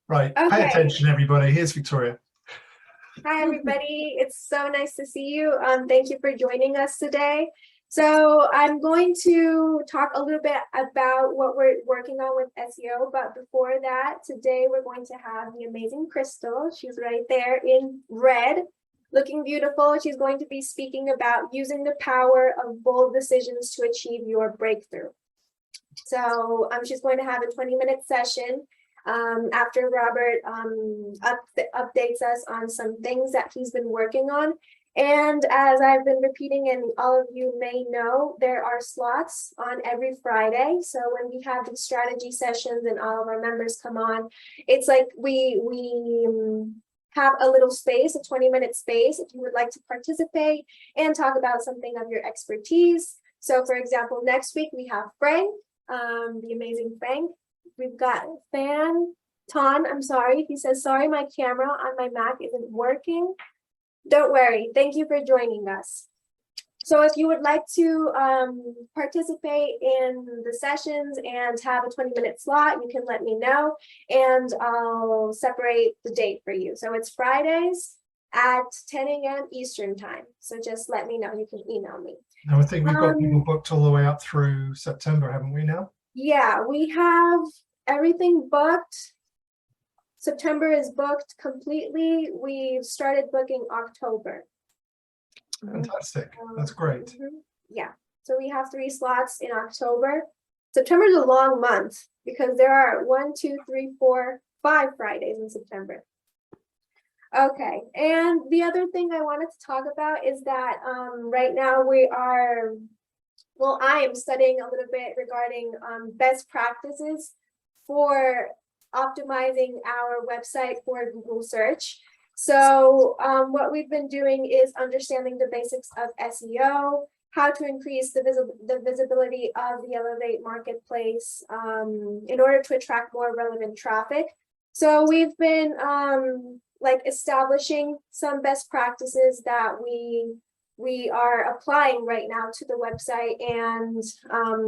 Right, pay Okay. attention, everybody. Here's Victoria. Hi, everybody. It's so nice to see you. Thank you for joining us today. So I'm going to talk a little bit about what we're working on with SEO. But before that, today we're going to have the amazing Crystal. She's right there in red, looking beautiful. She's going to be speaking about using the power of bold decisions to achieve your breakthrough. So she's going to have a 20-minute session after Robert updates us on some things that he's been working on. And as I've been repeating, and all of you may know, there are slots on every Friday. So when we have these strategy sessions and all of our members come on, it's like we have a little space, a 20-minute space, if you would like to participate and talk about something of your expertise. So for example, next week we have Frank, the amazing Frank. We've got Ton, I'm sorry. He says, sorry, my camera on my Mac isn't working. Don't worry. Thank you for joining us. So if you would like to participate in the sessions and have a 20-minute slot, you can let me know and I'll separate the date for you. So it's Fridays at 10 a.m. Eastern time. So just let me know. You can email me. Now, I think we've got people booked all the way up through September, haven't we now? Yeah, we have everything booked. September is booked completely. We've started booking October. Fantastic. That's great. Yeah, so we have 3 slots in October. September is a long month because there are 1, 2, 3, 4, 5 Fridays in September. Okay, and the other thing I wanted to talk about is that right now I am studying a little bit regarding best practices for optimizing our website for Google search. So what we've been doing is understanding the basics of SEO, how to increase the visibility of the Elevate marketplace in order to attract more relevant traffic. So we've been establishing some best practices that we are applying right now to the website, and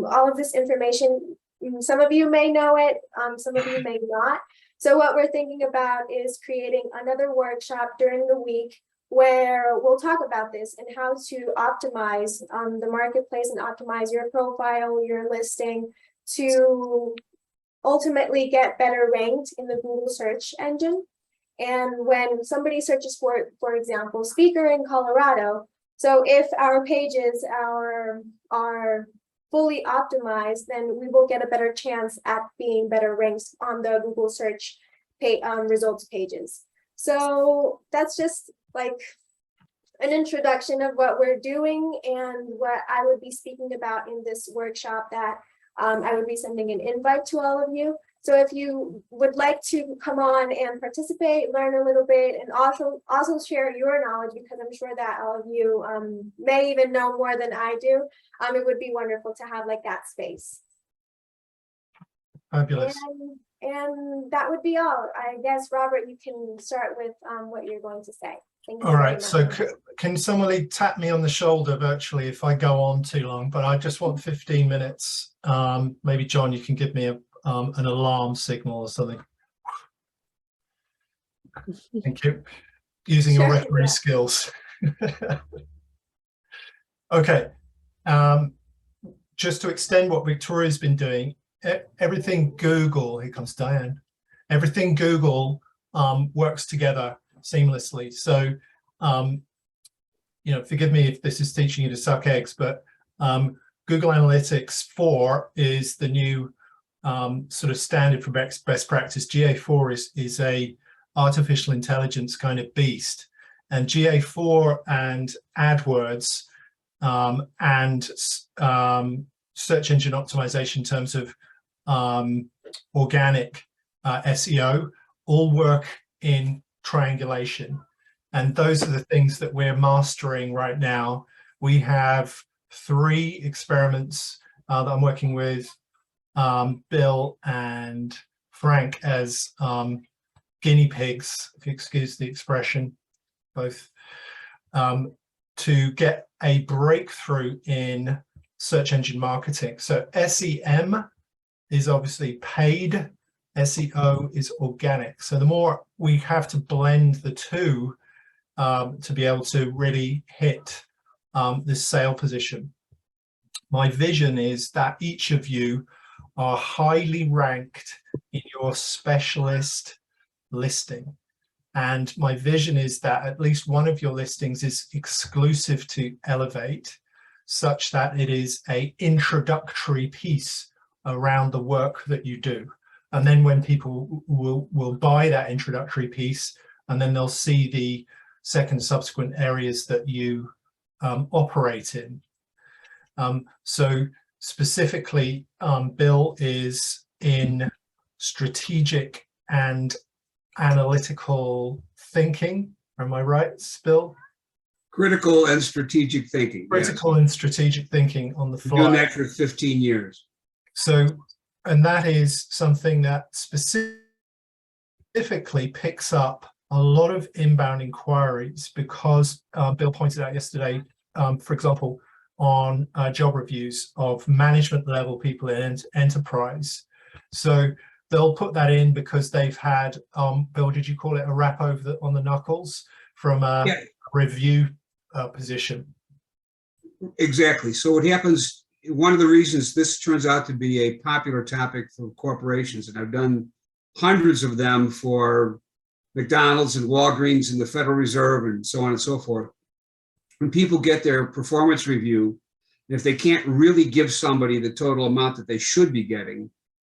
all of this information, some of you may know it, some of you may not. So what we're thinking about is creating another workshop during the week where we'll talk about this and how to optimize the marketplace and optimize your profile, your listing to ultimately get better ranked in the Google search engine. And when somebody searches for example, speaker in Colorado, so if our pages are fully optimized, then we will get a better chance at being better ranked on the Google search results pages. So that's just like an introduction of what we're doing and what I would be speaking about in this workshop that I would be sending an invite to all of you. So if you would like to come on and participate, learn a little bit, and also share your knowledge, because I'm sure that all of you may even know more than I do, it would be wonderful to have like that space. Fabulous. And that would be all. I guess, Robert, you can start with what you're going to say. Thank you. All right, so can somebody tap me on the shoulder virtually if I go on too long, but I just want 15 minutes. Maybe John, you can give me an alarm signal or something. Thank you. Using your referee skills. Okay. Just to extend what Victoria's been doing, everything Google, here comes Diane, everything Google works together seamlessly. So, forgive me if this is teaching you to suck eggs, but Google Analytics 4 is the new sort of standard for best practice. GA4 is a artificial intelligence kind of beast, and GA4 and AdWords and search engine optimization in terms of organic SEO all work in triangulation, and those are the things that we're mastering right now. We have 3 experiments that I'm working with Bill and Frank as guinea pigs, if you excuse the expression, both, to get a breakthrough in search engine marketing. So SEM is obviously paid SEO is organic. So the more we have to blend the two to be able to really hit this sale position. My vision is that each of you are highly ranked in your specialist listing. And my vision is that at least one of your listings is exclusive to Elevate, such that it is an introductory piece around the work that you do. And then when people will buy that introductory piece, and then they'll see the subsequent areas that you operate in. So specifically, Bill is in strategic and analytical thinking. Am I right, Bill? Critical and strategic thinking. Critical and strategic thinking on the fly. Doing that for 15 years. So, and that is something that specifically picks up a lot of inbound inquiries because Bill pointed out yesterday, for example, on job reviews of management level people in enterprise. So they'll put that in because they've had, Bill, did you call it a rap on the knuckles from a review position? Exactly. So what happens, one of the reasons this turns out to be a popular topic for corporations, and I've done hundreds of them for McDonald's and Walgreens and the Federal Reserve and so on and so forth. When people get their performance review, if they can't really give somebody the total amount that they should be getting,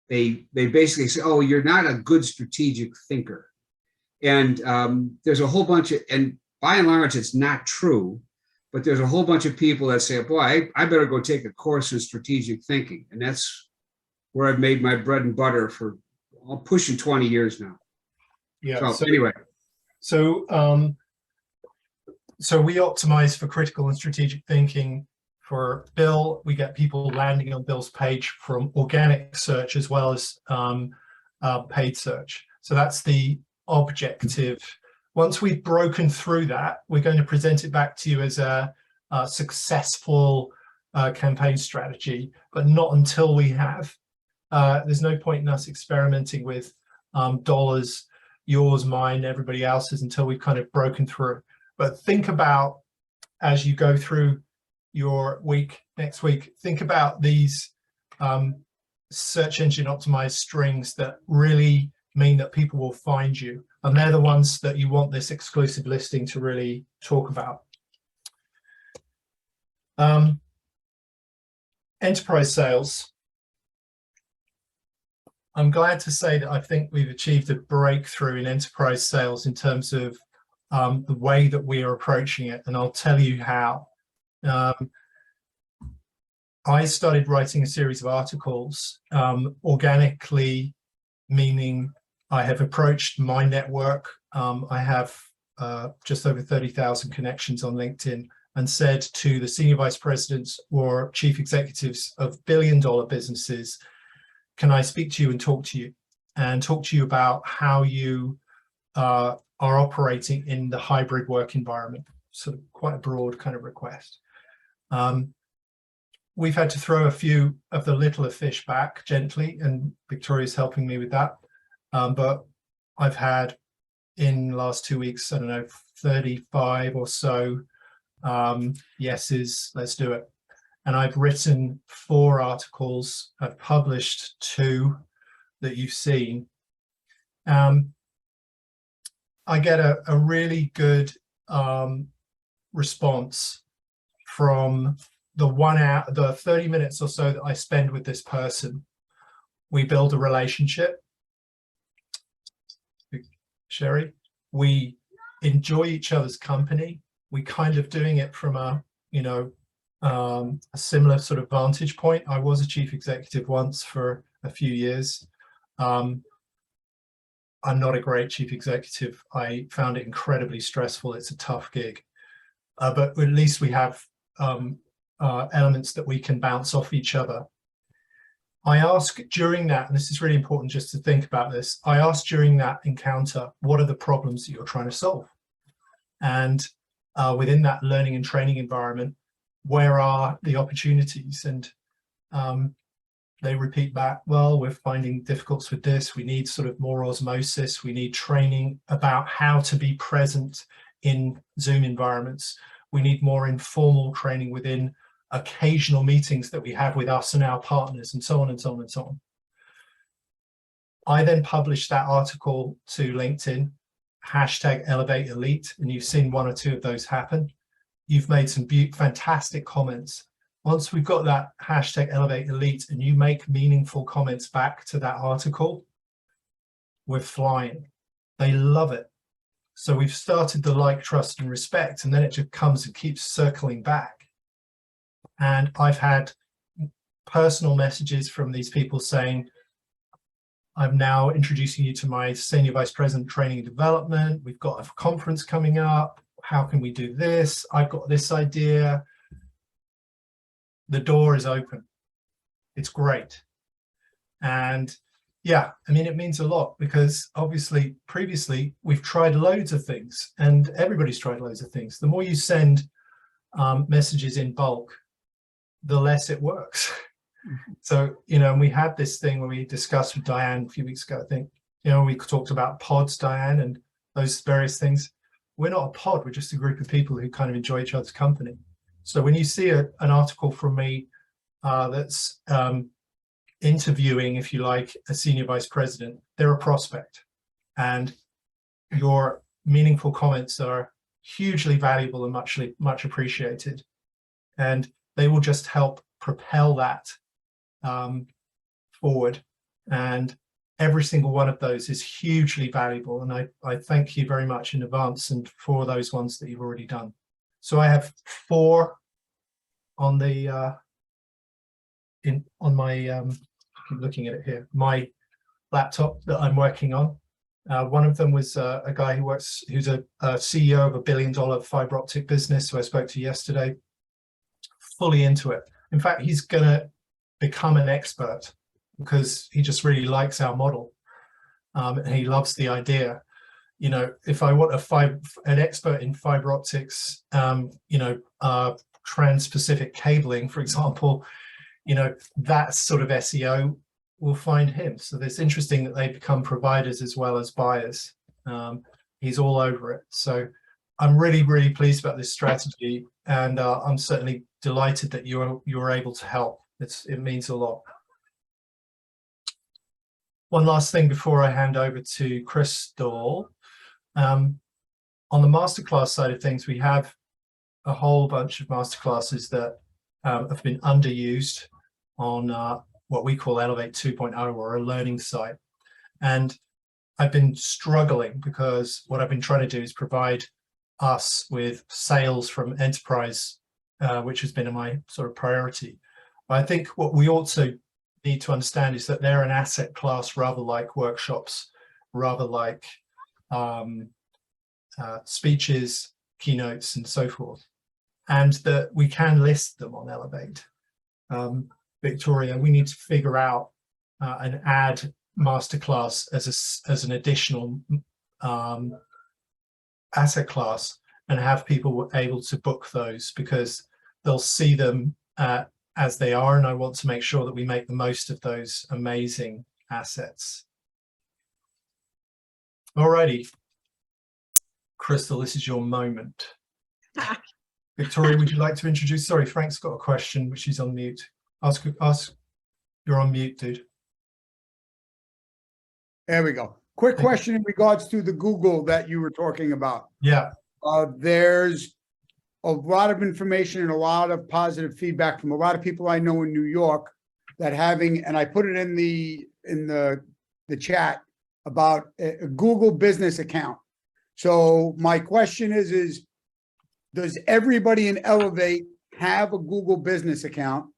they basically say, oh, you're not a good strategic thinker. And there's a whole bunch of, and by and large, it's not true, but there's a whole bunch of people that say, boy, I better go take a course in strategic thinking. And that's where I've made my bread and butter for pushing 20 years now. Yeah. So anyway. So we optimize for critical and strategic thinking. For Bill, we get people landing on Bill's page from organic search as well as paid search. So that's the objective. Once we've broken through that, we're going to present it back to you as a successful campaign strategy, but not until we have. There's no point in us experimenting with dollars, yours, mine, everybody else's, until we've kind of broken through. But think about, as you go through your week, next week, think about these search engine optimized strings that really mean that people will find you. And they're the ones that you want this exclusive listing to really talk about. Enterprise sales. I'm glad to say that I think we've achieved a breakthrough in enterprise sales in terms of the way that we are approaching it, and I'll tell you how. I started writing a series of articles organically, meaning I have approached my network. I have just over 30,000 connections on LinkedIn, and said to the senior vice presidents or chief executives of billion-dollar businesses, can I speak to you and talk to you about how you are operating in the hybrid work environment? Sort of quite a broad kind of request. We've had to throw a few of the littler fish back gently, and Victoria's helping me with that. But I've had, in the last 2 weeks, I don't know, 35 or so yeses, let's do it. And I've written 4 articles. I've published 2 that you've seen. I get a really good response from the 1 hour, the 30 minutes or so that I spend with this person. We build a relationship. Sherry, we enjoy each other's company. We kind of doing it from a, a similar sort of vantage point. I was a chief executive once for a few years. I'm not a great chief executive. I found it incredibly stressful. It's a tough gig, but at least we have elements that we can bounce off each other. I ask during that, and this is really important just to think about this, I ask during that encounter, what are the problems that you're trying to solve? And within that learning and training environment, where are the opportunities? And they repeat back, well, we're finding difficulties with this. We need sort of more osmosis. We need training about how to be present in Zoom environments. We need more informal training within occasional meetings that we have with us and our partners, and so on and so on and so on. I then published that article to LinkedIn, #ElevateElite, and you've seen one or two of those happen. You've made some fantastic comments. Once we've got that #ElevateElite and you make meaningful comments back to that article, we're flying. They love it. So we've started the like, trust, and respect, and then it just comes and keeps circling back. And I've had personal messages from these people saying, I'm now introducing you to my Senior Vice President Training and Development. We've got a conference coming up. How can we do this? I've got this idea. The door is open. It's great. And yeah, I mean, it means a lot because obviously previously we've tried loads of things and everybody's tried loads of things. The more you send messages in bulk, the less it works. So, you know, and we had this thing where we discussed with Diane a few weeks ago, I think, you know, we talked about pods, Diane, and those various things. We're not a pod, we're just a group of people who kind of enjoy each other's company. So when you see an article from me that's interviewing, if you like, a senior vice president, they're a prospect. And your meaningful comments are hugely valuable and much appreciated. And they will just help propel that forward. And every single one of those is hugely valuable. And I thank you very much in advance and for those ones that you've already done. So I have 4 on the on my I'm looking at it here, my laptop that I'm working on. One of them was a guy who's a CEO of $1 billion fiber optic business who I spoke to yesterday, fully into it. In fact, he's gonna become an expert because he just really likes our model and he loves the idea. You know, if I want an expert in fiber optics, you know, trans-Pacific cabling, for example, you know, that sort of SEO will find him. So it's interesting that they become providers as well as buyers. He's all over it. So I'm really, really pleased about this strategy, and I'm certainly delighted that you're able to help. It means a lot. One last thing before I hand over to Crystal. On the masterclass side of things, we have a whole bunch of masterclasses that have been underused on what we call Elevate 2.0, or a learning site. And I've been struggling because what I've been trying to do is provide us with sales from enterprise, which has been my sort of priority. But I think what we also need to understand is that they're an asset class, rather like workshops, rather like speeches, keynotes, and so forth, and that we can list them on Elevate. Victoria, we need to figure out and add masterclass as an additional asset class, and have people able to book those because they'll see them as they are, and I want to make sure that we make the most of those amazing assets. Alrighty, Crystal, this is your moment. Victoria, would you like to introduce? Sorry, Frank's got a question, but she's on mute. Ask. You're on mute, dude. There we go. Quick question in regards to the Google that you were talking about. Yeah. There's a lot of information and a lot of positive feedback from a lot of people I know in New York that having, and I put it in the chat about a Google business account. So my question is does everybody in Elevate have a Google business account?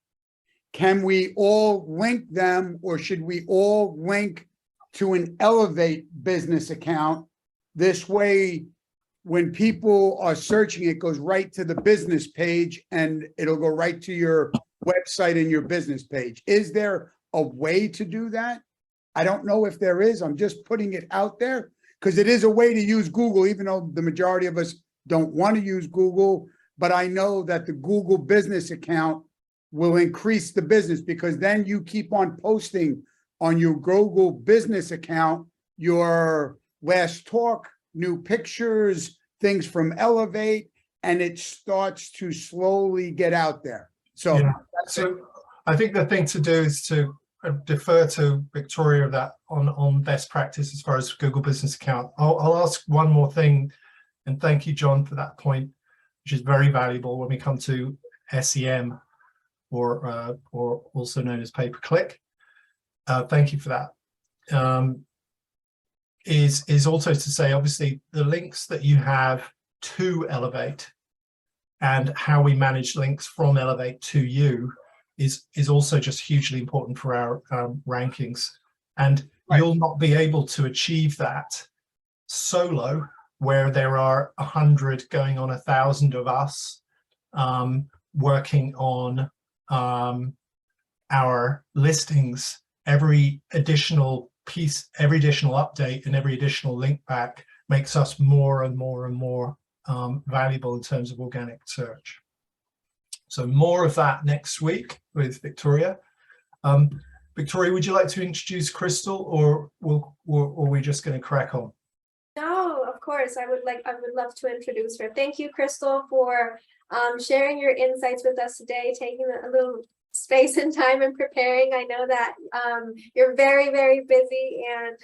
Can we all link them, or should we all link to an Elevate business account? This way, when people are searching, it goes right to the business page and it'll go right to your website and your business page. Is there a way to do that? I don't know if there is. I'm just putting it out there because it is a way to use Google, even though the majority of us don't want to use Google. But I know that the Google business account will increase the business, because then you keep on posting on your Google business account, your last talk, new pictures, things from Elevate, and it starts to slowly get out there. So, Yeah. So I think the thing to do is to defer to Victoria that on best practice as far as Google Business Account. I'll ask one more thing, and thank you, John, for that point, which is very valuable when we come to SEM, or also known as pay-per-click. Thank you for that. Is also to say, obviously, the links that you have to Elevate and how we manage links from Elevate to you is also just hugely important for our rankings. And Right. You'll not be able to achieve that solo, where there are 100 going on 1,000 of us working on our listings. Every additional piece, every additional update, and every additional link back makes us more and more and more valuable in terms of organic search. So more of that next week with Victoria. Victoria, would you like to introduce Crystal, or are we just going to crack on? No, of course. I would love to introduce her. Thank you, Crystal, for sharing your insights with us today, taking a little space and time and preparing. I know that you're very, very busy, and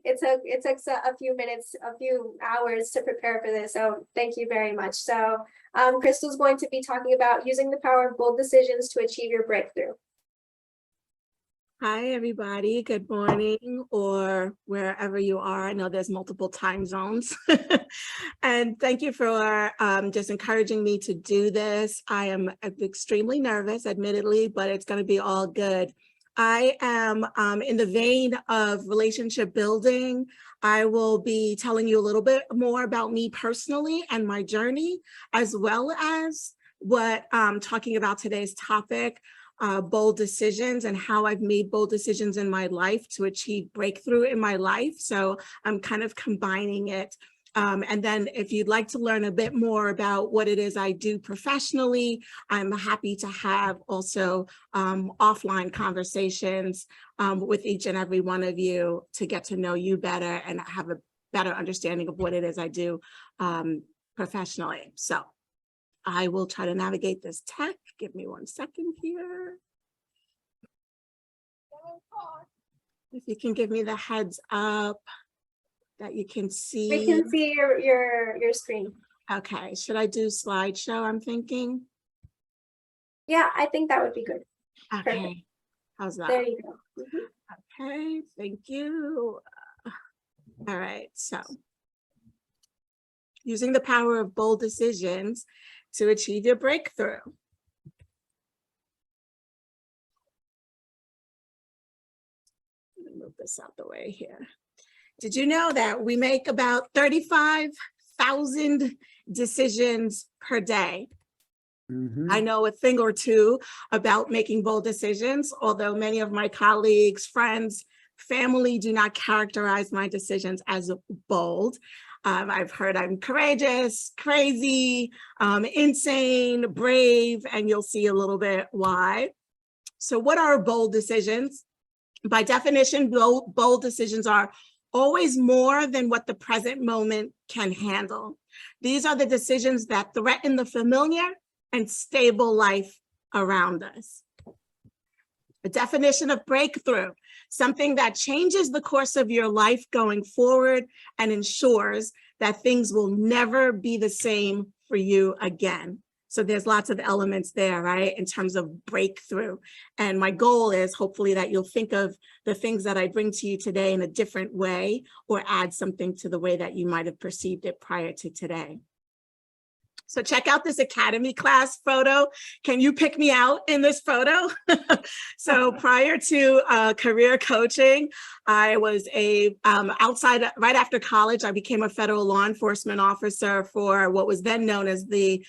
it took a few minutes, a few hours to prepare for this. So thank you very much. So Crystal's going to be talking about using the power of bold decisions to achieve your breakthrough. Hi, everybody. Good morning, or wherever you are. I know there's multiple time zones. And thank you for just encouraging me to do this. I am extremely nervous, admittedly, but it's going to be all good. I am in the vein of relationship building. I will be telling you a little bit more about me personally and my journey, as well as what I'm talking about today's topic, bold decisions, and how I've made bold decisions in my life to achieve breakthrough in my life. So I'm kind of combining it. And then if you'd like to learn a bit more about what it is I do professionally, I'm happy to have also offline conversations with each and every one of you to get to know you better and have a better understanding of what it is I do professionally. So I will try to navigate this tech. Give me 1 second here. If you can give me the heads up that you can see. We can see your screen. Okay, should I do slideshow, I'm thinking? Yeah, I think that would be good. Okay, Perfect. how's that? There you go. Mhm. Okay, thank you. All right, so using the power of bold decisions to achieve your breakthrough. Let me move this out the way here. Did you know that we make about 35,000 decisions per day? I know a thing or two about making bold decisions, although many of my colleagues, friends, family do not characterize my decisions as bold. I've heard I'm courageous, crazy, insane, brave, and you'll see a little bit why. So what are bold decisions? By definition, bold decisions are always more than what the present moment can handle. These are the decisions that threaten the familiar and stable life around us. A definition of breakthrough: something that changes the course of your life going forward and ensures that things will never be the same for you again. So there's lots of elements there, right, in terms of breakthrough. And my goal is hopefully that you'll think of the things that I bring to you today in a different way, or add something to the way that you might have perceived it prior to today. So check out this Academy class photo. Can you pick me out in this photo? So prior to career coaching, I was right after college, I became a federal law enforcement officer for what was then known as the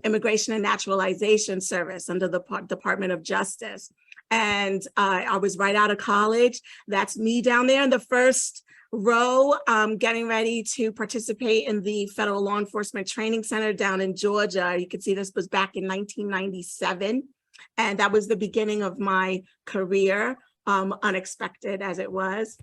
Immigration and Naturalization Service under the Department of Justice. And I was right out of college. That's me down there in the first row, getting ready to participate in the Federal Law Enforcement Training Center down in Georgia. You can see this was back in 1997. And that was the beginning of my career, unexpected as it was.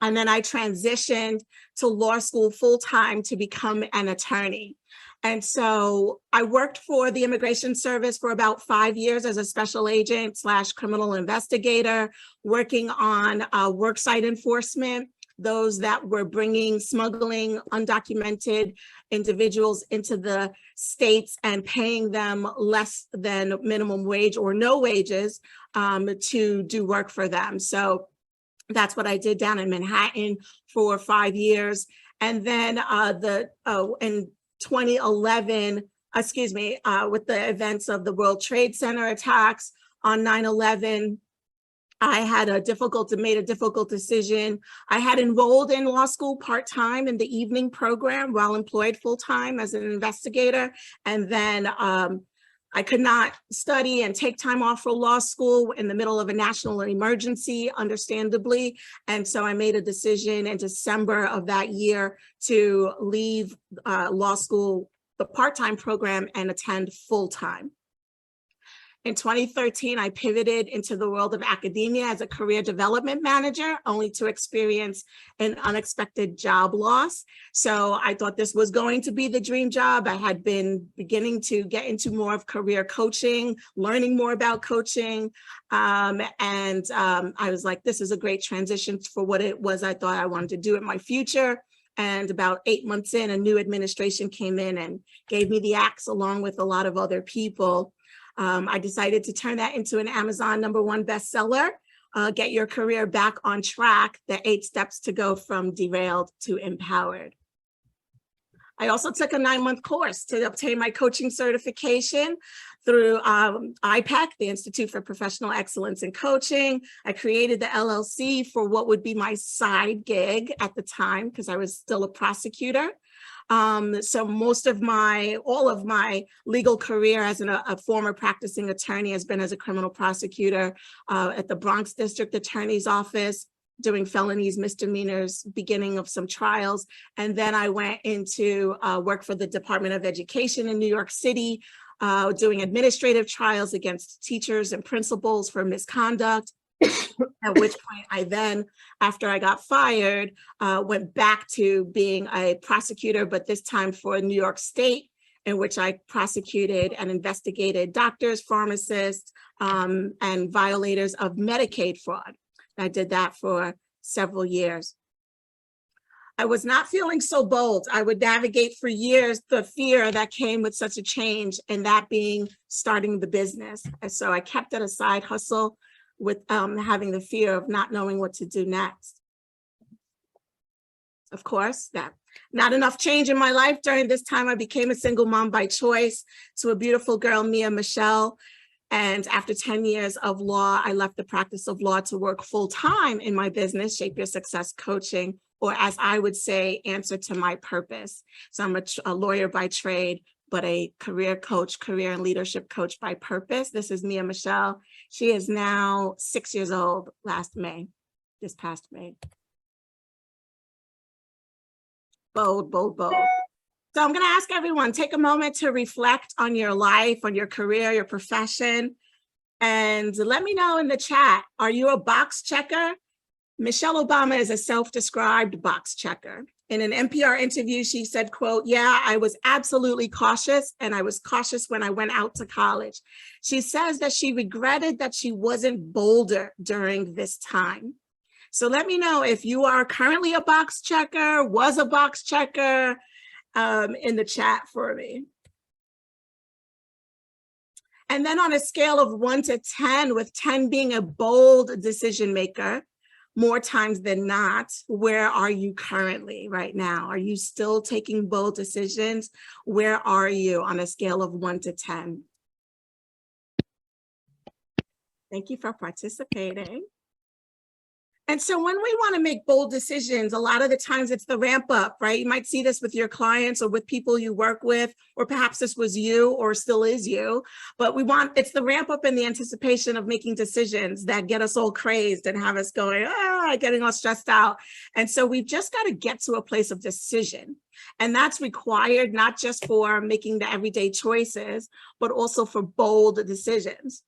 And then I transitioned to law school full-time to become an attorney. And so I worked for the Immigration Service for about 5 years as a special agent / criminal investigator, working on worksite enforcement, those that were bringing smuggling undocumented individuals into the states and paying them less than minimum wage or no wages to do work for them. So that's what I did down in Manhattan for 5 years. And then in 2011, with the events of the World Trade Center attacks on 9/11, I had made a difficult decision. I had enrolled in law school part-time in the evening program while employed full-time as an investigator. And then I could not study and take time off for law school in the middle of a national emergency, understandably. And so I made a decision in December of that year to leave law school, the part-time program, and attend full-time. In 2013, I pivoted into the world of academia as a career development manager, only to experience an unexpected job loss. So I thought this was going to be the dream job. I had been beginning to get into more of career coaching, learning more about coaching. I was like, this is a great transition for what it was I thought I wanted to do in my future. And about 8 months in, a new administration came in and gave me the axe along with a lot of other people. I decided to turn that into an Amazon #1 bestseller, Get Your Career Back on Track, the 8 Steps to Go from Derailed to Empowered. I also took a 9-month course to obtain my coaching certification through IPEC, the Institute for Professional Excellence in Coaching. I created the LLC for what would be my side gig at the time, because I was still a prosecutor. So all of my legal career as a former practicing attorney has been as a criminal prosecutor at the Bronx District Attorney's Office, doing felonies, misdemeanors, beginning of some trials. And then I went into work for the Department of Education in New York City, doing administrative trials against teachers and principals for misconduct. At which point I then, after I got fired, went back to being a prosecutor, but this time for New York State, in which I prosecuted and investigated doctors, pharmacists, and violators of Medicaid fraud. I did that for several years. I was not feeling so bold. I would navigate for years the fear that came with such a change, and that being starting the business. And so I kept it a side hustle, with having the fear of not knowing what to do next. Of course, that not enough change in my life. During this time, I became a single mom by choice to a beautiful girl, Mia Michelle. And after 10 years of law, I left the practice of law to work full-time in my business, Shape Your Success Coaching, or as I would say, answer to my purpose. So I'm a lawyer by trade, but a career coach, career and leadership coach by purpose. This is Mia Michelle. She is now 6 years old, this past May. Bold, bold, bold. So I'm gonna ask everyone, take a moment to reflect on your life, on your career, your profession, and let me know in the chat, are you a box checker? Michelle Obama is a self-described box checker. In an NPR interview, she said, quote, "Yeah, I was absolutely cautious, and I was cautious when I went out to college." She says that she regretted that she wasn't bolder during this time. So let me know if you are currently a box checker, was a box checker, in the chat for me. And then on a scale of 1 to 10, with 10 being a bold decision maker, more times than not, where are you currently right now? Are you still taking bold decisions? Where are you on a scale of 1 to 10? Thank you for participating. And so when we want to make bold decisions, a lot of the times it's the ramp up, right? You might see this with your clients or with people you work with, or perhaps this was you or still is you, but it's the ramp up in the anticipation of making decisions that get us all crazed and have us going, getting all stressed out. And so we've just got to get to a place of decision. And that's required not just for making the everyday choices, but also for bold decisions.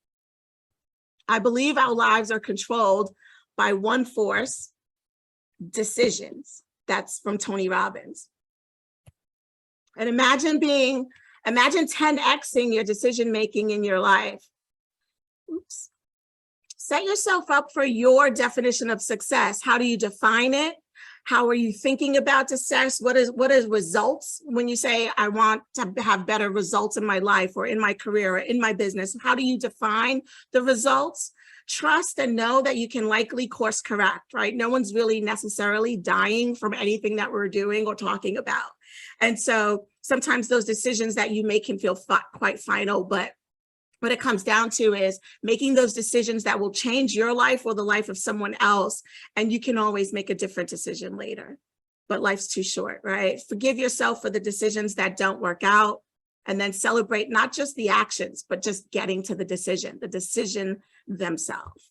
I believe our lives are controlled by one force, decisions. That's from Tony Robbins. And imagine 10xing your decision-making in your life. Oops. Set yourself up for your definition of success. How do you define it? How are you thinking about success? What is results? When you say, I want to have better results in my life or in my career or in my business, how do you define the results? Trust and know that you can likely course correct, right? No one's really necessarily dying from anything that we're doing or talking about. And so sometimes those decisions that you make can feel quite final, but what it comes down to is making those decisions that will change your life or the life of someone else. And you can always make a different decision later, but life's too short, right? Forgive yourself for the decisions that don't work out, and then celebrate not just the actions, but just getting to the decision themselves.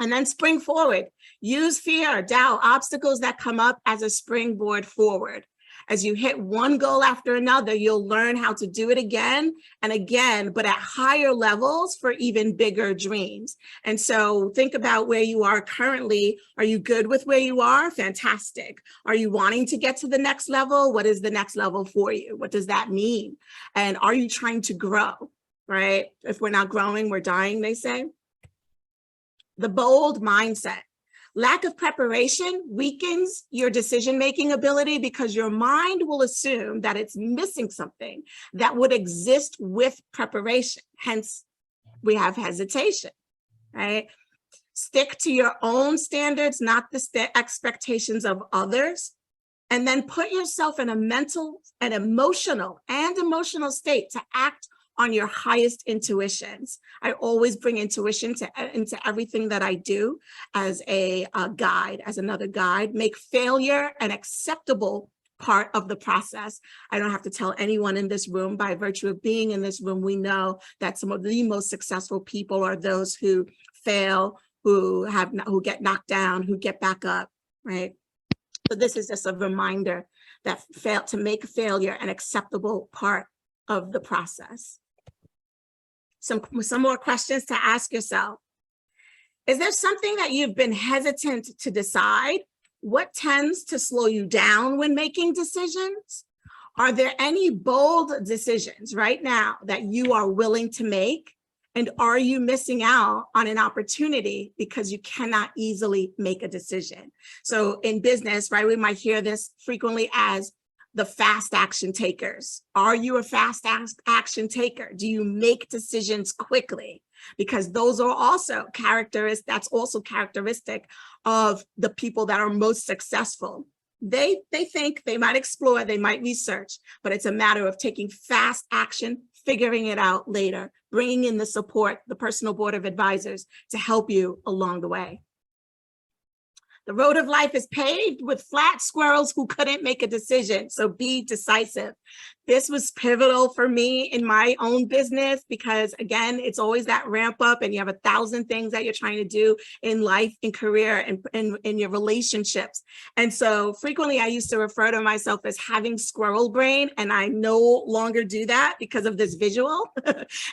And then spring forward. Use fear, doubt, obstacles that come up as a springboard forward. As you hit one goal after another, you'll learn how to do it again and again, but at higher levels for even bigger dreams. And so think about where you are currently. Are you good with where you are? Fantastic. Are you wanting to get to the next level? What is the next level for you? What does that mean? And are you trying to grow, right? If we're not growing, we're dying, they say. The bold mindset. Lack of preparation weakens your decision-making ability because your mind will assume that it's missing something that would exist with preparation. Hence, we have hesitation, right? Stick to your own standards, not the expectations of others. And then put yourself in a mental and emotional state to act on your highest intuitions. I always bring intuition into everything that I do as a guide, as another guide. Make failure an acceptable part of the process. I don't have to tell anyone in this room. By virtue of being in this room, we know that some of the most successful people are those who fail, who get knocked down, who get back up, right? So this is just a reminder that to make failure an acceptable part of the process. Some more questions to ask yourself. Is there something that you've been hesitant to decide? What tends to slow you down when making decisions? Are there any bold decisions right now that you are willing to make? And are you missing out on an opportunity because you cannot easily make a decision? So in business, right, we might hear this frequently as the fast action takers. Are you a fast action taker? Do you make decisions quickly? Because those are also that's also characteristic of the people that are most successful. They think, they might explore, they might research, but it's a matter of taking fast action, figuring it out later, bringing in the support, the personal board of advisors to help you along the way. The road of life is paved with flat squirrels who couldn't make a decision. So be decisive. This was pivotal for me in my own business because, again, it's always that ramp up and you have 1,000 things that you're trying to do in life, in career, and in your relationships. And so frequently I used to refer to myself as having squirrel brain, and I no longer do that because of this visual.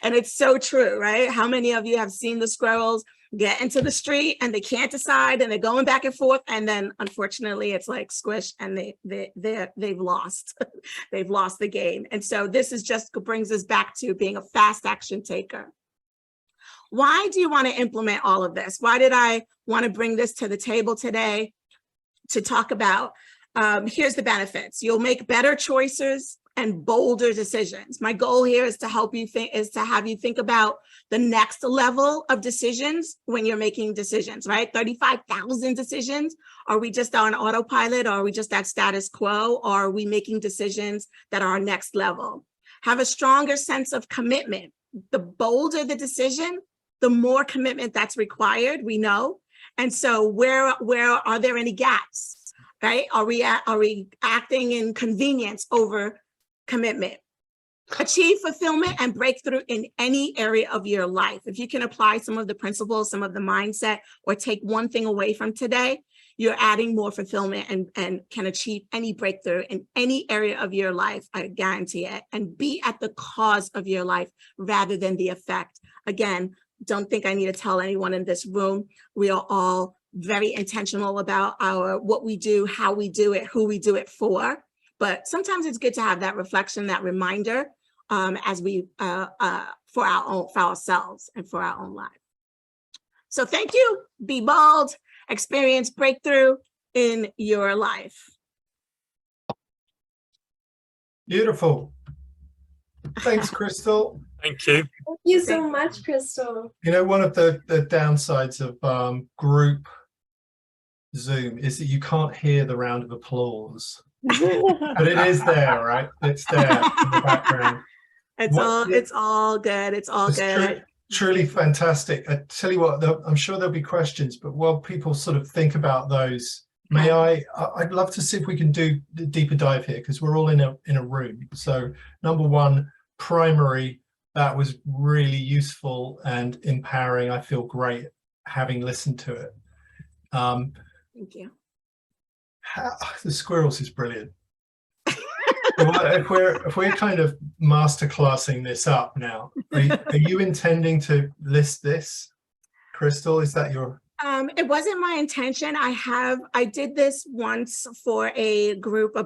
And it's so true, right? How many of you have seen the squirrels get into the street and they can't decide and they're going back and forth, and then unfortunately it's like squish and they've lost they've lost the game. And so this is just brings us back to being a fast action taker. Why do you want to implement all of this? Why did I want to bring this to the table today to talk about? Here's the benefits. You'll make better choices and bolder decisions. My goal here is to help you have you think about the next level of decisions when you're making decisions, right? 35,000 decisions. Are we just on autopilot? Or are we just at status quo? Or are we making decisions that are next level? Have a stronger sense of commitment. The bolder the decision, the more commitment that's required, we know. And so where are there any gaps, right? Are we acting in convenience over commitment? Achieve fulfillment and breakthrough in any area of your life. If you can apply some of the principles, some of the mindset, or take one thing away from today, you're adding more fulfillment and can achieve any breakthrough in any area of your life. I guarantee it. And be at the cause of your life rather than the effect. Again, don't think I need to tell anyone in this room. We are all very intentional about what we do, how we do it, who we do it for. But sometimes it's good to have that reflection, that reminder, as we for ourselves and for our own life. So thank you. Be bold. Experience breakthrough in your life. Beautiful. Thanks, Crystal. Thank you. Thank you so much, Crystal. You know, one of the downsides of group Zoom is that you can't hear the round of applause. But it is there, right? It's there in the background. It's all good. It's all It's good. truly fantastic. I tell you what, I'm sure there'll be questions, but while people sort of think about those, I'd love to see if we can do a deeper dive here, because we're all in a room. So number one, primary, that was really useful and empowering. I feel great having listened to it. Thank you. The squirrels is brilliant. if we're kind of masterclassing this up now, are you intending to list this, Crystal? Is that your? It wasn't my intention. I did this once for a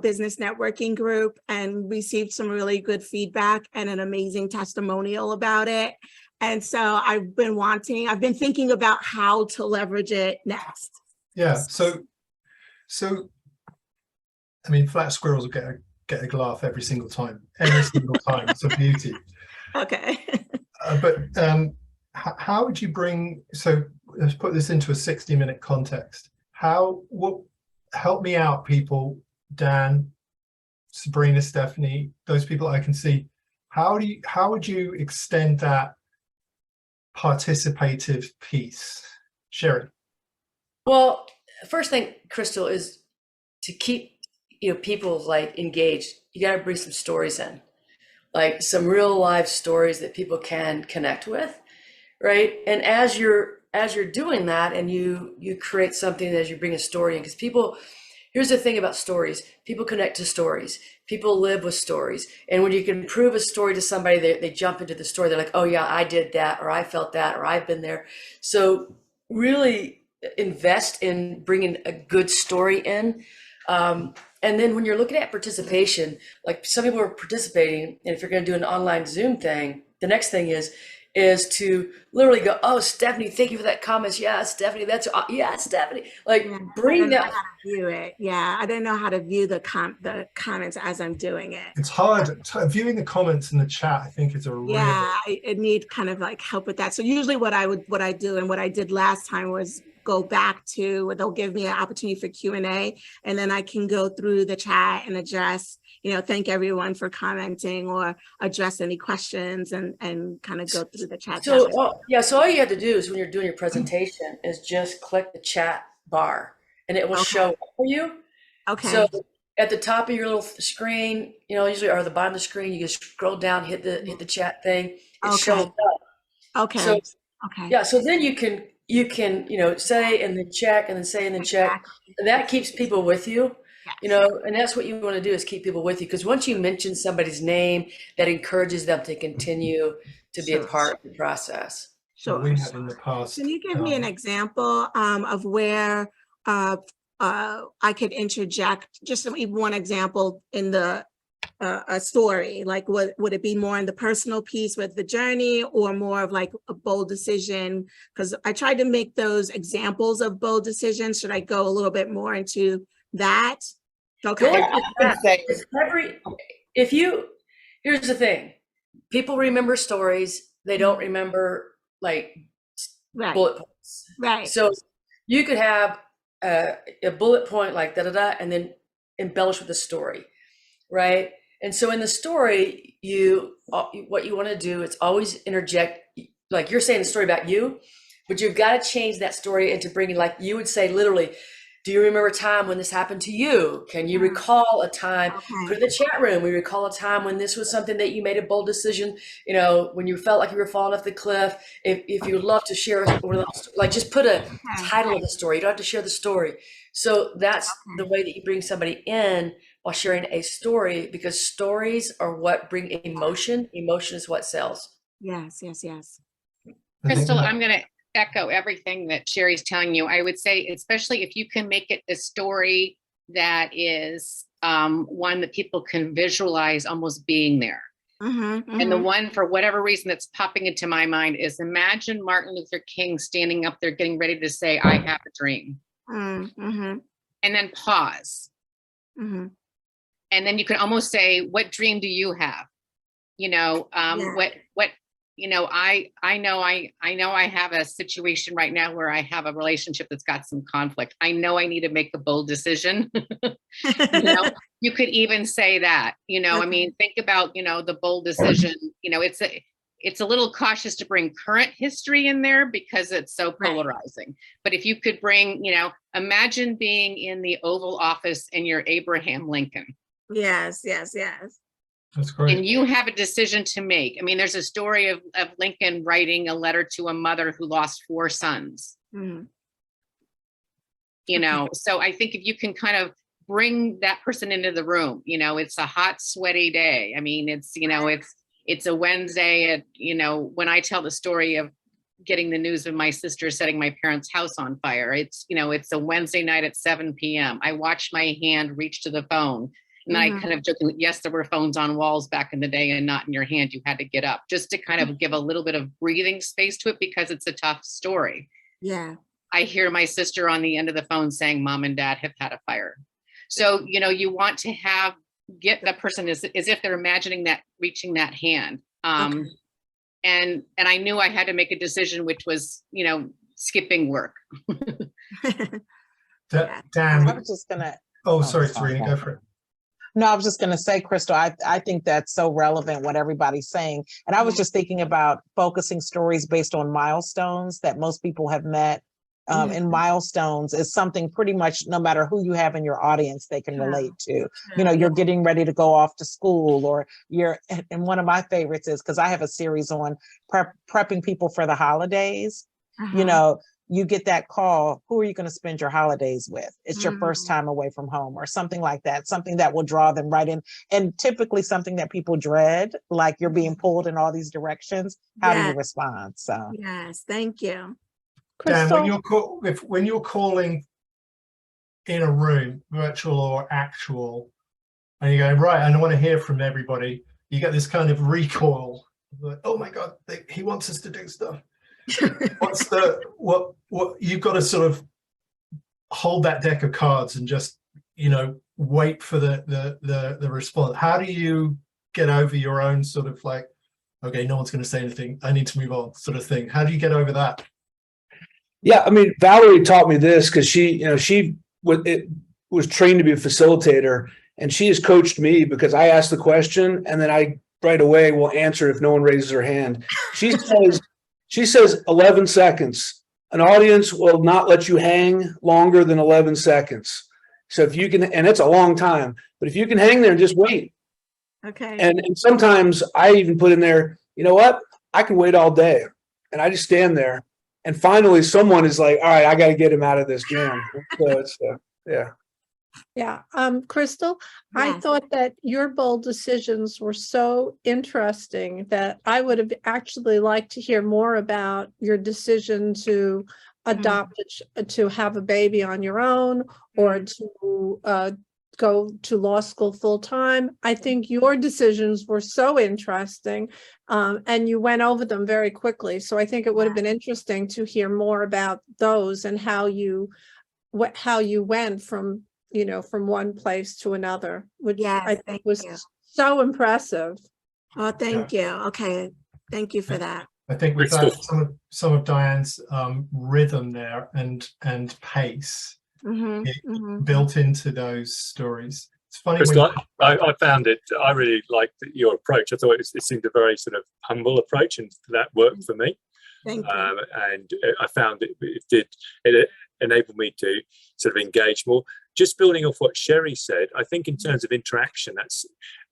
business networking group, and received some really good feedback and an amazing testimonial about it. And so I've been thinking about how to leverage it next. Yeah. So I mean, flat squirrels will get a laugh every single time. It's a beauty. Okay. But how would you bring, so let's put this into a 60-minute context. Help me out, people, Dan, Sabrina, Stephanie, those people I can see. How would you extend that participative piece? Sherry. Well, first thing, Crystal, is to keep people like engaged. You got to bring some stories in, like some real live stories that people can connect with, right? And as you're doing that, and you create something as you bring a story in, because people, here's the thing about stories: people connect to stories. People live with stories, and when you can prove a story to somebody, they jump into the story. They're like, oh yeah, I did that, or I felt that, or I've been there. So really invest in bringing a good story in. And then when you're looking at participation, like some people are participating, and if you're going to do an online Zoom thing, the next thing is to literally go, oh, Stephanie, thank you for that comment. Yeah, Stephanie, Stephanie. Like, bring that. I don't know how to view it. Yeah, I don't know how to view the comments as I'm doing it. It's hard. Viewing the comments in the chat, I think, is a real. Yeah, I need kind of like help with that. So usually what I do and what I did last time was go back to, they'll give me an opportunity for Q&A, and then I can go through the chat and address, thank everyone for commenting, or address any questions and kind of go through the chat. So all you have to do is, when you're doing your presentation, is just click the chat bar, and it will show up for you. Okay. So at the top of your little screen, usually, or the bottom of the screen, you just scroll down, hit the chat thing. It shows up. Okay. So yeah. So then you can say and then check, and then say and then check, and that keeps people with you. And that's what you want to do, is keep people with you, because once you mention somebody's name, that encourages them to continue to be a part of the process. Sure. We have in the past. Can you give me an example of where I could interject just one example in a story? Like, would it be more in the personal piece with the journey, or more of like a bold decision? Because I tried to make those examples of bold decisions. Should I go a little bit more into that? Okay. Here's the thing: people remember stories; they don't remember like bullet points. Right. So you could have a bullet point like da-da-da, and then embellish with a story, right? And so in the story, what you want to do is always interject, like you're saying a story about you, but you've got to change that story into bringing, like you would say, literally, do you remember a time when this happened to you? Can you recall a time? Okay. Put in the chat room. We recall a time when this was something that you made a bold decision, you know, when you felt like you were falling off the cliff. If you would love to share, like just put a title of the story. You don't have to share the story. So that's the way that you bring somebody in while sharing a story, because stories are what bring emotion. Emotion is what sells. Yes, yes, yes. I think Crystal, that- I'm going to echo everything that Sherry's telling you. I would say, especially if you can make it a story that is one that people can visualize almost being there. And the one, for whatever reason, that's popping into my mind is, imagine Martin Luther King standing up there getting ready to say, I have a dream. And then pause. And then you can almost say, what dream do you have? You know, what, you know, I know I have a situation right now where I have a relationship that's got some conflict. I know I need to make a bold decision. You know, you could even say that, you know, I mean, think about, you know, the bold decision, you know, it's a little cautious to bring current history in there because it's so polarizing. But if you could bring, you know, imagine being in the Oval Office and you're Abraham Lincoln. Yes, yes, yes. That's great. And you have a decision to make. I mean, there's a story of Lincoln writing a letter to a mother who lost 4 sons. You know, so I think if you can kind of bring that person into the room, you know, it's a hot, sweaty day. I mean, it's, you know, it's a Wednesday at, you know, when I tell the story of getting the news of my sister setting my parents' house on fire, it's, you know, it's a Wednesday night at 7 p.m. I watched my hand reach to the phone. And I kind of joked, yes, there were phones on walls back in the day and not in your hand. You had to get up just to kind of give a little bit of breathing space to it because it's a tough story. Yeah. I hear my sister on the end of the phone saying, Mom and Dad have had a fire. So, you know, you want to get that person as if they're imagining that, reaching that hand. And I knew I had to make a decision, which was, you know, skipping work. Dan, I was just gonna. oh, sorry, Serena, go for it. No, I was just going to say, Crystal, I think that's so relevant what everybody's saying. And I was just thinking about focusing stories based on milestones that most people have met. And milestones is something pretty much no matter who you have in your audience, they can relate to. You know, you're getting ready to go off to school, or and one of my favorites is, because I have a series on prepping people for the holidays. You know, you get that call, who are you going to spend your holidays with? It's your first time away from home, or something like that, something that will draw them right in. And typically something that people dread, like you're being pulled in all these directions. How do you respond? So yes, thank you. Dan, when you're calling in a room, virtual or actual, and you're going, right, I want to hear from everybody, you get this kind of recoil, like, oh my God, he wants us to do stuff. What's what you've got to sort of hold that deck of cards and just, you know, wait for the response. How do you get over your own sort of like, okay, no one's going to say anything, I need to move on sort of thing? How do you get over that? Yeah, I mean, Valerie taught me this because she was trained to be a facilitator, and she has coached me because I ask the question and then I right away will answer if no one raises their hand. She says 11 seconds. An audience will not let you hang longer than 11 seconds. So if you can, and it's a long time, but if you can hang there and just wait. Okay. And sometimes I even put in there, you know what? I can wait all day. And I just stand there. And finally someone is like, all right, I got to get him out of this jam. So it's, yeah. Yeah, Crystal, I Yes. thought that your bold decisions were so interesting that I would have actually liked to hear more about your decision to adopt, to have a baby on your own, or to go to law school full time. I think your decisions were so interesting, and you went over them very quickly. So I think it would have been interesting to hear more about those and how you went from, you know, from one place to another, which I think was so impressive. Oh, thank you. Okay. Thank you for that. I think with that, some of Diane's rhythm there and pace built into those stories. It's funny. Crystal, I found it, I really liked your approach. I thought it seemed a very sort of humble approach, and that worked for me. Thank you. And I found it enabled me to sort of engage more. Just building off what Sherry said, I think in terms of interaction, that's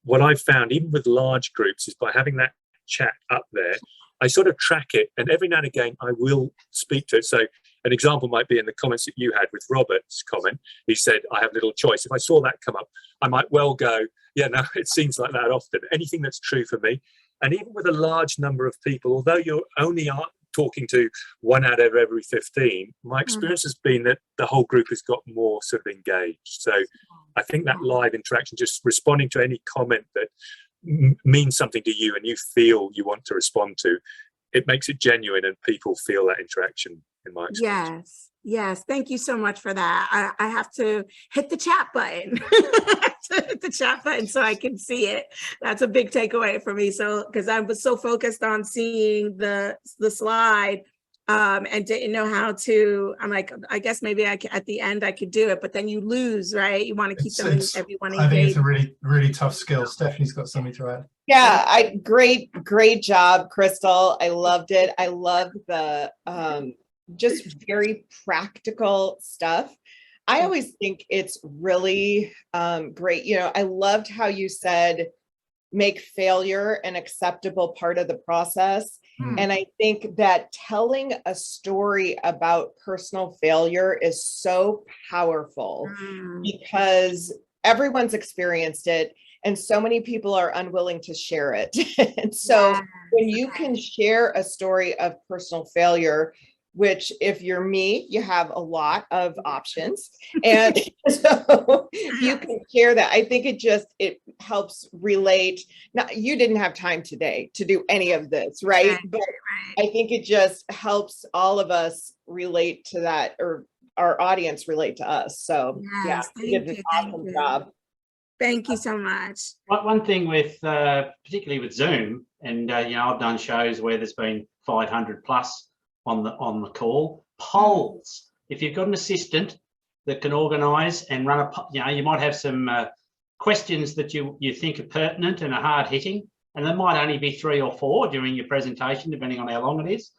what I've found, even with large groups, is by having that chat up there, I sort of track it, and every now and again I will speak to it. So an example might be in the comments that you had with Robert's comment. He said, I have little choice. If I saw that come up, I might well go, yeah, no, it seems like that often. Anything that's true for me. And even with a large number of people, although you're only talking to 1 out of every 15, my experience has been that the whole group has got more sort of engaged. So I think that live interaction, just responding to any comment that means something to you and you feel you want to respond to, it makes it genuine and people feel that interaction, in my experience. Yes. Thank you so much for that. I have to hit the chat button. Hit the chat button so I can see it. That's a big takeaway for me. So, because I was so focused on seeing the slide and didn't know how to, I'm like, I guess maybe at the end I could do it, but then you lose, right? You want to keep everyone engaged. I think it's a really, really tough skill. Stephanie's got something to add. Yeah, great job, Crystal. I loved it. I loved the just very practical stuff. I always think it's really great. You know, I loved how you said, make failure an acceptable part of the process. And I think that telling a story about personal failure is so powerful because everyone's experienced it and so many people are unwilling to share it. And so when you can share a story of personal failure, which if you're me, you have a lot of options. And so you can share that. I think it helps relate. Now, you didn't have time today to do any of this, right? But I think it just helps all of us relate to that, or our audience relate to us. So yeah, you did an awesome job. Thank you so much. One thing with, particularly with Zoom, and you know, I've done shows where there's been 500 plus on the call. Polls. If you've got an assistant that can organise and run you know, you might have some questions that you think are pertinent and are hard hitting, and there might only be 3 or 4 during your presentation, depending on how long it is.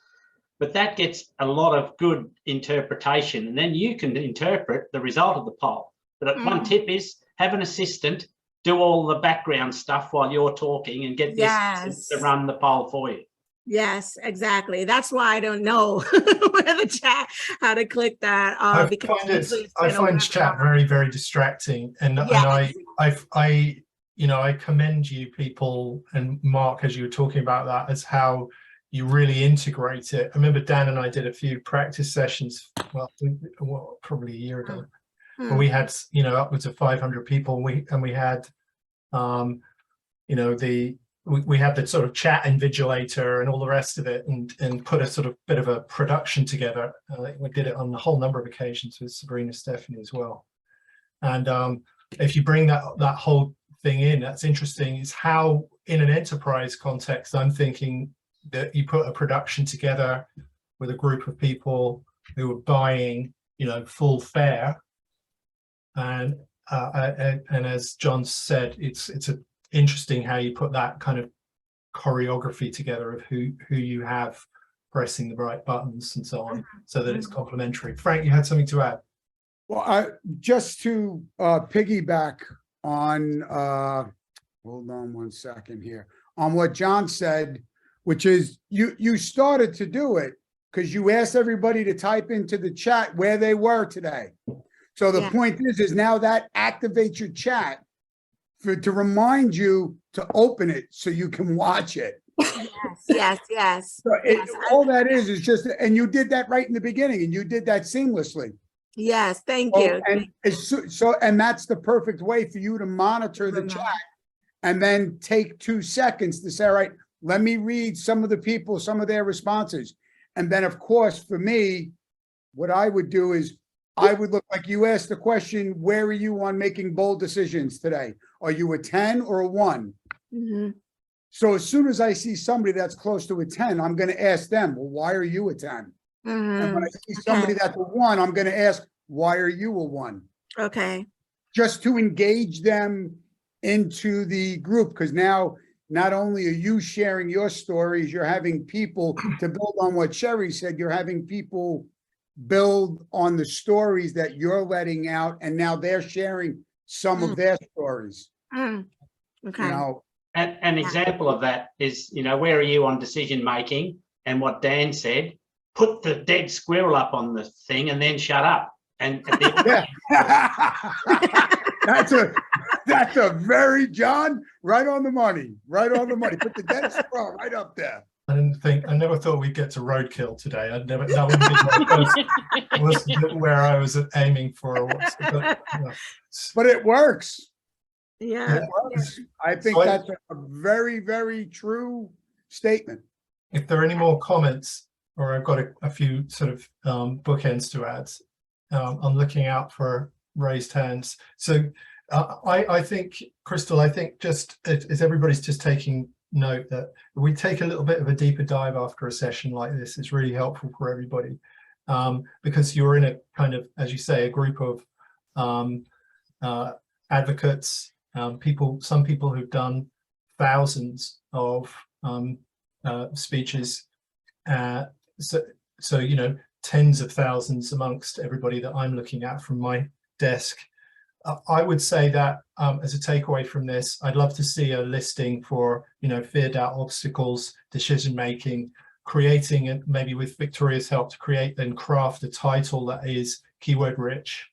But that gets a lot of good interpretation, and then you can interpret the result of the poll. But one tip is have an assistant do all the background stuff while you're talking and get this to run the poll for you. Yes, exactly. That's why I don't know where the chat, how to click that. I find chat very, very distracting, and I commend you people, and Mark, as you were talking about that, as how you really integrate it. I remember Dan and I did a few practice sessions, well, probably a year ago, where we had, you know, upwards of 500 people, and we had, you know, we had the sort of chat invigilator and all the rest of it, and put a sort of bit of a production together. We did it on a whole number of occasions with Sabrina, Stephanie as well. And if you bring that whole thing in, that's interesting, is how in an enterprise context, I'm thinking that you put a production together with a group of people who are buying, you know, full fare. And as John said, it's interesting how you put that kind of choreography together of who you have pressing the right buttons and so on, so that it's complementary. Frank, you had something to add? Well, just to piggyback on, hold on one second here, on what John said, which is you started to do it because you asked everybody to type into the chat where they were today. So the point is now that activates your chat to remind you to open it so you can watch it. Yes. So all that is just, and you did that right in the beginning, and you did that seamlessly. Yes, thank you. And and that's the perfect way for you to monitor the chat, and then take 2 seconds to say, all right, let me read some of their responses. And then, of course, for me, what I would do is I would look, like you asked the question, where are you on making bold decisions today? Are you a 10 or a 1? So as soon as I see somebody that's close to a 10, I'm going to ask them, well, why are you a 10? And when I see somebody that's a 1, I'm going to ask, why are you a 1? Okay. Just to engage them into the group, because now not only are you sharing your stories, you're having people to build on what Sherry said, you're having people build on the stories that you're letting out, and now they're sharing some of their stories. Mm, You okay. know, An example of that is, where are you on decision making? And what Dan said, put the dead squirrel up on the thing and then shut up. And at the yeah. That's a very, John, right on the money, right on the money. Put the dead squirrel right up there. I never thought we'd get to roadkill today. That wasn't where I was aiming for. But it works. Yeah. It works. I think So that's a very, very true statement. If there are any more comments, or I've got a few sort of bookends to add, I'm looking out for raised hands. So I think, Crystal, I think just as everybody's just taking note that we take a little bit of a deeper dive after a session like this, it's really helpful for everybody, because you're in a kind of, as you say, a group of advocates, some people who've done thousands of speeches, so tens of thousands amongst everybody that I'm looking at from my desk. I would say that as a takeaway from this, I'd love to see a listing for, fear, doubt, obstacles, decision making, creating it, maybe with Victoria's help, to create and craft a title that is keyword rich.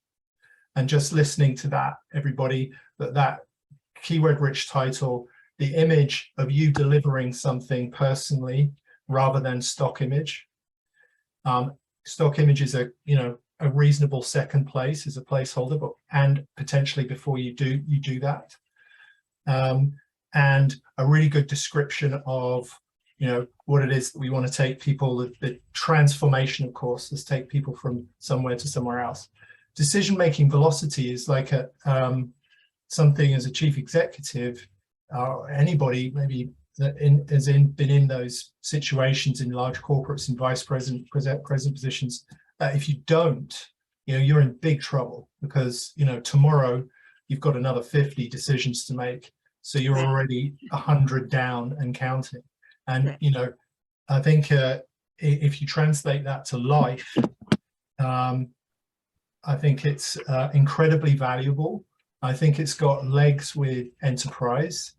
And just listening to that, everybody, that keyword rich title, the image of you delivering something personally rather than stock image. Stock image is a reasonable second place as a placeholder, but and potentially before you do that, and a really good description of what it is that we want to take people, the transformation, of course. Let's take people from somewhere to somewhere else. Decision making velocity is like something as a chief executive, anybody maybe been in those situations in large corporates and vice president positions. If you don't, you're in big trouble, because tomorrow you've got another 50 decisions to make, so you're already 100 down and counting. And I think if you translate that to life, I think it's incredibly valuable. I think it's got legs with enterprise,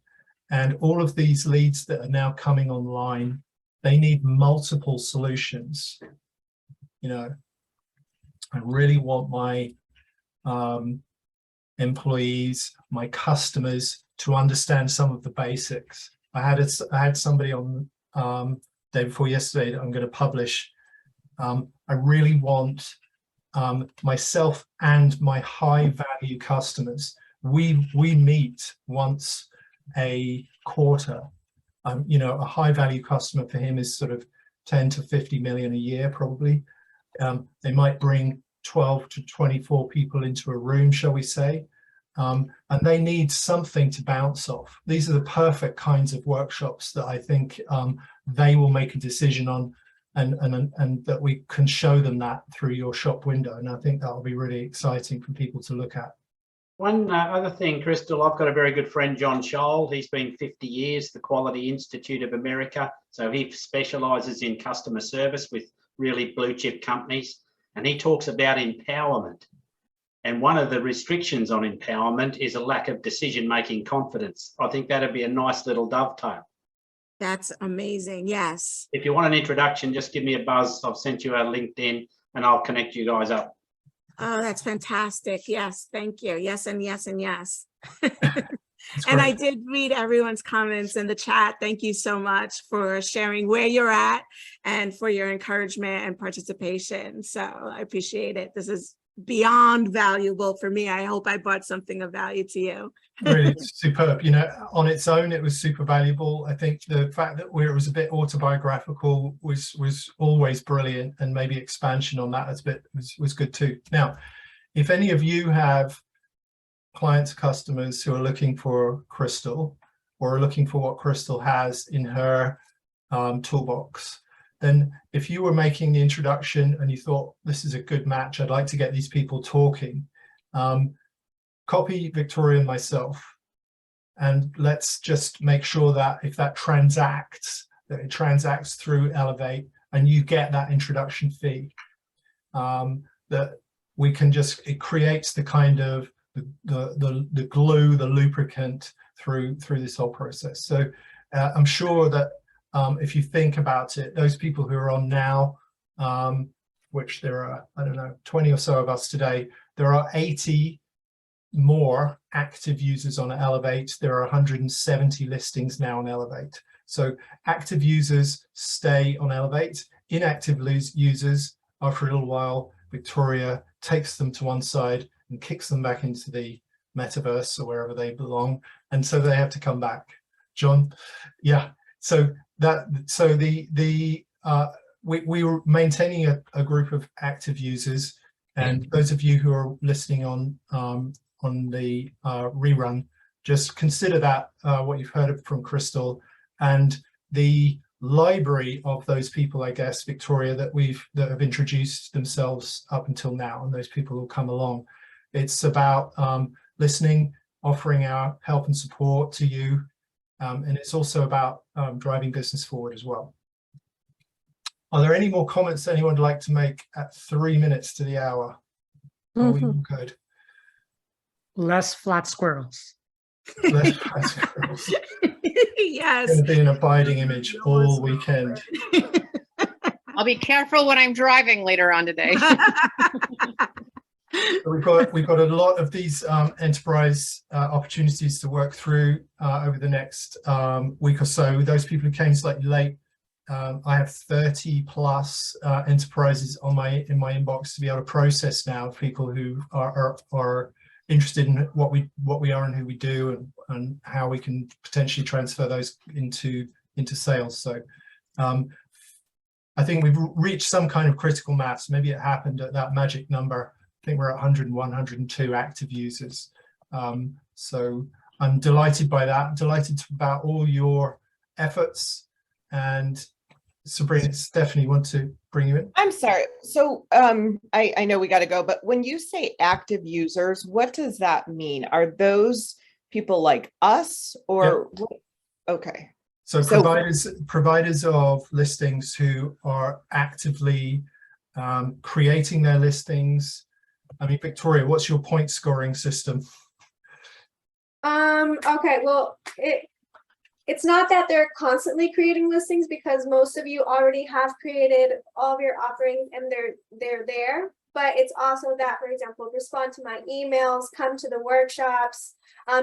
and all of these leads that are now coming online, they need multiple solutions. I really want my employees, my customers, to understand some of the basics. I had somebody on day before yesterday that I'm going to publish. I really want myself and my high value customers. We meet once a quarter. A high value customer for him is sort of 10 to 50 million a year, probably. They might bring 12 to 24 people into a room, shall we say, and they need something to bounce off. These are the perfect kinds of workshops that I think they will make a decision on, and that we can show them that through your shop window. And I think that will be really exciting for people to look at. One other thing, Crystal, I've got a very good friend, John Scholl. He's been 50 years, the Quality Institute of America. So he specialises in customer service with really blue chip companies. And he talks about empowerment. And one of the restrictions on empowerment is a lack of decision-making confidence. I think that'd be a nice little dovetail. That's amazing. Yes. If you want an introduction, just give me a buzz. I've sent you a LinkedIn and I'll connect you guys up. Oh, that's fantastic. Yes. Thank you. Yes. And yes. And yes. And I did read everyone's comments in the chat. Thank you so much for sharing where you're at and for your encouragement and participation. So I appreciate it. This is beyond valuable for me. I hope I brought something of value to you. Really superb. On its own, it was super valuable. I think the fact that it was a bit autobiographical was always brilliant, and maybe expansion on that was good too. Now, if any of you have clients, customers who are looking for Crystal, or are looking for what Crystal has in her toolbox, then if you were making the introduction and you thought this is a good match, I'd like to get these people talking, copy Victoria and myself And let's just make sure that if that transacts, that it transacts through Elevate and you get that introduction fee, that we can just, it creates the kind of the glue, the lubricant through this whole process. So I'm sure that if you think about it, those people who are on now, which there are, I don't know, 20 or so of us today, there are 80 more active users on Elevate. There are 170 listings now on Elevate. So active users stay on Elevate. Inactive users, after a little while, Victoria takes them to one side and kicks them back into the metaverse or wherever they belong, and so they have to come back. John, yeah. So we were maintaining a group of active users, and those of you who are listening on the rerun, just consider that what you've heard from Crystal, and the library of those people, I guess, Victoria, that have introduced themselves up until now, and those people will come along. It's about listening, offering our help and support to you, and it's also about driving business forward as well. Are there any more comments anyone would like to make at 3 minutes to the hour? Are we all good? Less flat squirrels. Less flat squirrels. Yes. It's going to be an abiding image all weekend. I'll be careful when I'm driving later on today. We've got a lot of these enterprise opportunities to work through over the next week or so. Those people who came slightly late, I have 30 plus enterprises in my inbox to be able to process now. People who are interested in what we are and who we do, and how we can potentially transfer those into sales. So I think we've reached some kind of critical mass. Maybe it happened at that magic number. I think we're at 101, 102 active users. So I'm delighted by that. I'm delighted about all your efforts. And Sabrina, Stephanie, want to bring you in? I'm sorry. So I know we got to go, but when you say active users, what does that mean? Are those people like us, or Yep. Okay. So providers of listings who are actively creating their listings. I mean, Victoria, what's your point scoring system? Okay, well, it's not that they're constantly creating listings, because most of you already have created all of your offerings and they're there. But it's also that, for example, respond to my emails, come to the workshops,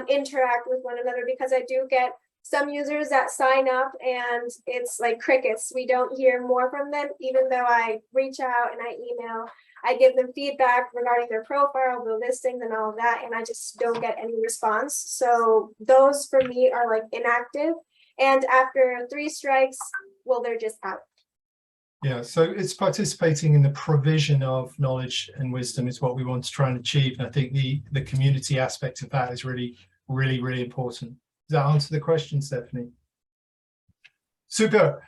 interact with one another, because I do get some users that sign up and it's like crickets. We don't hear more from them, even though I reach out and I email. I give them feedback regarding their profile, the listings and all of that, and I just don't get any response. So those for me are like inactive. And after 3 strikes, well, they're just out. Yeah, so it's participating in the provision of knowledge and wisdom is what we want to try and achieve. And I think the community aspect of that is really, really, really important. Does that answer the question, Stephanie? Super.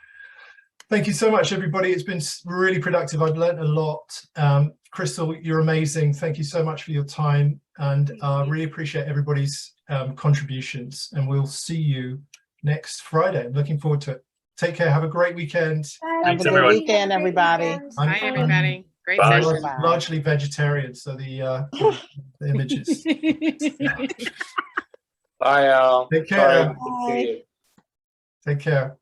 Thank you so much, everybody. It's been really productive. I've learned a lot. Crystal, you're amazing. Thank you so much for your time, and really appreciate everybody's contributions. And we'll see you next Friday. Looking forward to it. Take care. Have a great weekend. Have a good weekend, everybody. Bye, everybody. Great Bye. session. Largely vegetarian, so the images. Bye, Al. Take care. Bye. Take care.